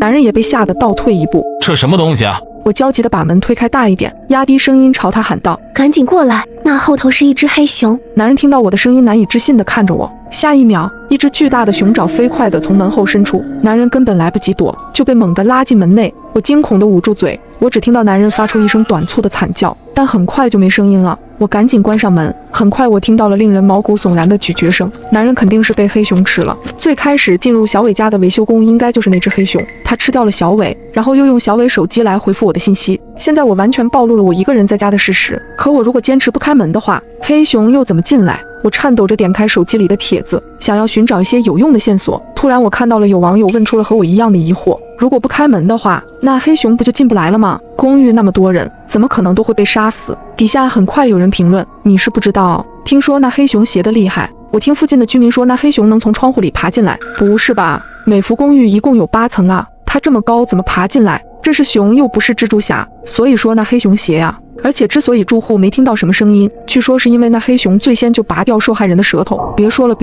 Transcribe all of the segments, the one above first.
男人也被吓得倒退一步。这什么东西啊？我焦急地把门推开大一点，压低声音朝他喊道：赶紧过来，那后头是一只黑熊。男人听到我的声音，难以置信地看着我。下一秒，一只巨大的熊爪飞快地从门后伸出，男人根本来不及躲，就被猛地拉进门内。我惊恐地捂住嘴，我只听到男人发出一声短促的惨叫，但很快就没声音了。我赶紧关上门，很快我听到了令人毛骨悚然的咀嚼声，男人肯定是被黑熊吃了。最开始进入小伟家的维修工应该就是那只黑熊，他吃掉了小伟，然后又用小伟手机来回复我的信息。现在我完全暴露了我一个人在家的事实，可我如果坚持不开门的话，黑熊又怎么进来？我颤抖着点开手机里的帖子，想要寻找一些有用的线索。突然我看到了有网友问出了和我一样的疑惑，如果不开门的话，那黑熊不就进不来了吗？公寓那么多人，怎么可能都会被杀死？底下很快有人评论，你是不知道，听说那黑熊邪得厉害。我听附近的居民说，那黑熊能从窗户里爬进来。不是吧，美孚公寓一共有8层啊，它这么高怎么爬进来？这是熊又不是蜘蛛侠，所以说那黑熊邪啊。而且之所以住户没听到什么声音，据说是因为那黑熊最先就拔掉受害人的舌头。别说了，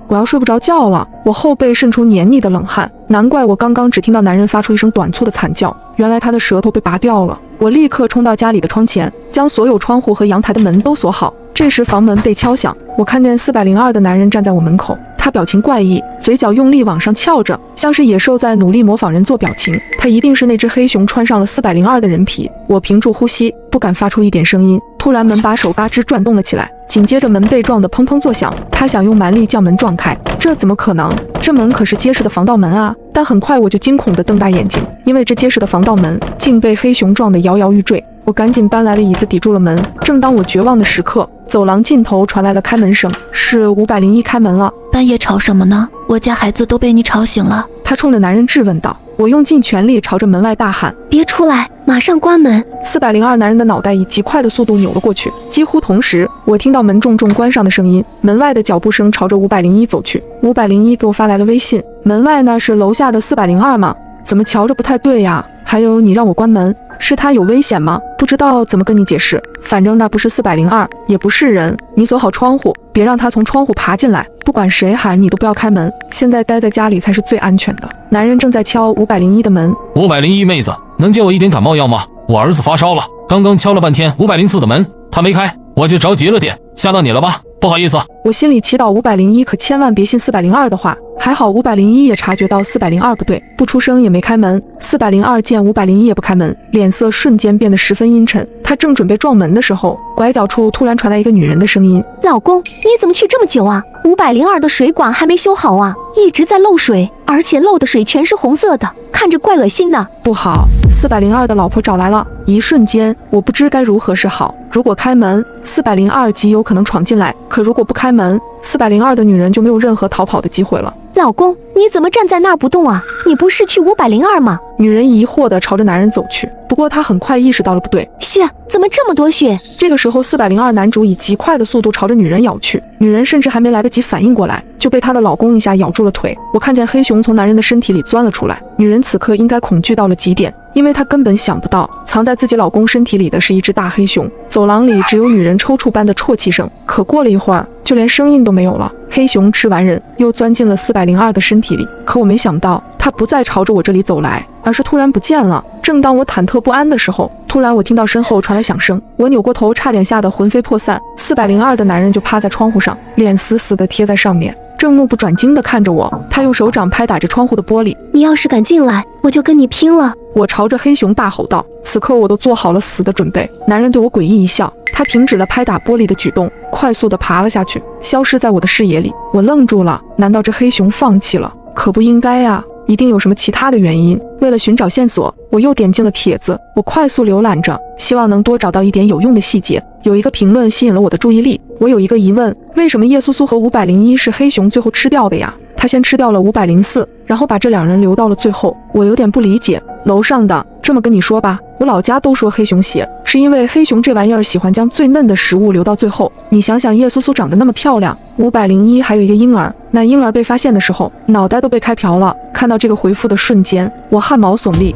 我要睡不着觉了。我后背渗出黏腻的冷汗，难怪我刚刚只听到男人发出一声短促的惨叫，原来他的舌头被拔掉了。我立刻冲到家里的窗前，将所有窗户和阳台的门都锁好。这时房门被敲响，我看见402的男人站在我门口，他表情怪异，嘴角用力往上翘着，像是野兽在努力模仿人做表情。他一定是那只黑熊穿上了402的人皮。我屏住呼吸，不敢发出一点声音。突然门把手嘎吱转动了起来，紧接着门被撞得砰砰作响。他想用蛮力将门撞开，这怎么可能？这门可是结实的防盗门啊！但很快我就惊恐地瞪大眼睛，因为这结实的防盗门竟被黑熊撞得摇摇欲坠。我赶紧搬来了椅子抵住了门。正当我绝望的时刻，走廊尽头传来了开门声，是501开门了。半夜吵什么呢？我家孩子都被你吵醒了。他冲着男人质问道。我用尽全力朝着门外大喊：别出来，马上关门！402男人的脑袋以极快的速度扭了过去。几乎同时，我听到门重重关上的声音，门外的脚步声朝着501走去。501给我发来了微信：门外那是楼下的402吗？怎么瞧着不太对呀？还有你让我关门，是他有危险吗？不知道怎么跟你解释，反正那不是402，也不是人。你锁好窗户，别让他从窗户爬进来。不管谁喊你都不要开门，现在待在家里才是最安全的。男人正在敲501的门。501妹子，能借我一点感冒药吗？我儿子发烧了，刚刚敲了半天504的门，他没开，我就着急了点，吓到你了吧？不好意思。我心里祈祷501可千万别信402的话。还好501也察觉到402不对，不出声也没开门。402见501也不开门，脸色瞬间变得十分阴沉。他正准备撞门的时候，拐角处突然传来一个女人的声音：老公，你怎么去这么久啊？502的水管还没修好啊，一直在漏水，而且漏的水全是红色的，看着怪恶心的。不好，402的老婆找来了。一瞬间，我不知该如何是好。如果开门，402极有可能闯进来；可如果不开门，402的女人就没有任何逃跑的机会了。老公，你怎么站在那儿不动啊？你不是去502吗？女人疑惑地朝着男人走去，不过她很快意识到了不对。血，怎么这么多血？这个时候402男主以极快的速度朝着女人咬去，女人甚至还没来得及反应过来，就被她的老公一下咬住了腿。我看见黑熊从男人的身体里钻了出来，女人此刻应该恐惧到了极点，因为她根本想不到藏在自己老公身体里的是一只大黑熊。走廊里只有女人抽搐般的啜泣声，可过了一会儿，就连声音都没有了。黑熊吃完人，又钻进了402的身体里，可我没想到，它不再朝着我这里走来，而是突然不见了。正当我忐忑不安的时候，突然我听到身后传来响声，我扭过头，差点吓得魂飞魄散。402的男人就趴在窗户上，脸死死地贴在上面，正目不转睛地看着我。他用手掌拍打着窗户的玻璃：你要是敢进来，我就跟你拼了！我朝着黑熊大吼道。此刻我都做好了死的准备。男人对我诡异一笑，他停止了拍打玻璃的举动，快速地爬了下去，消失在我的视野里。我愣住了，难道这黑熊放弃了？可不应该啊，一定有什么其他的原因。为了寻找线索，我又点进了帖子，我快速浏览着，希望能多找到一点有用的细节。有一个评论吸引了我的注意力，我有一个疑问，为什么叶苏苏和501是黑熊最后吃掉的呀？他先吃掉了504，然后把这2人留到了最后，我有点不理解。楼上的，这么跟你说吧，我老家都说黑熊血，是因为黑熊这玩意儿喜欢将最嫩的食物留到最后。你想想，叶苏苏长得那么漂亮，501还有一个婴儿，那婴儿被发现的时候，脑袋都被开瓢了。看到这个回复的瞬间，我汗毛耸立，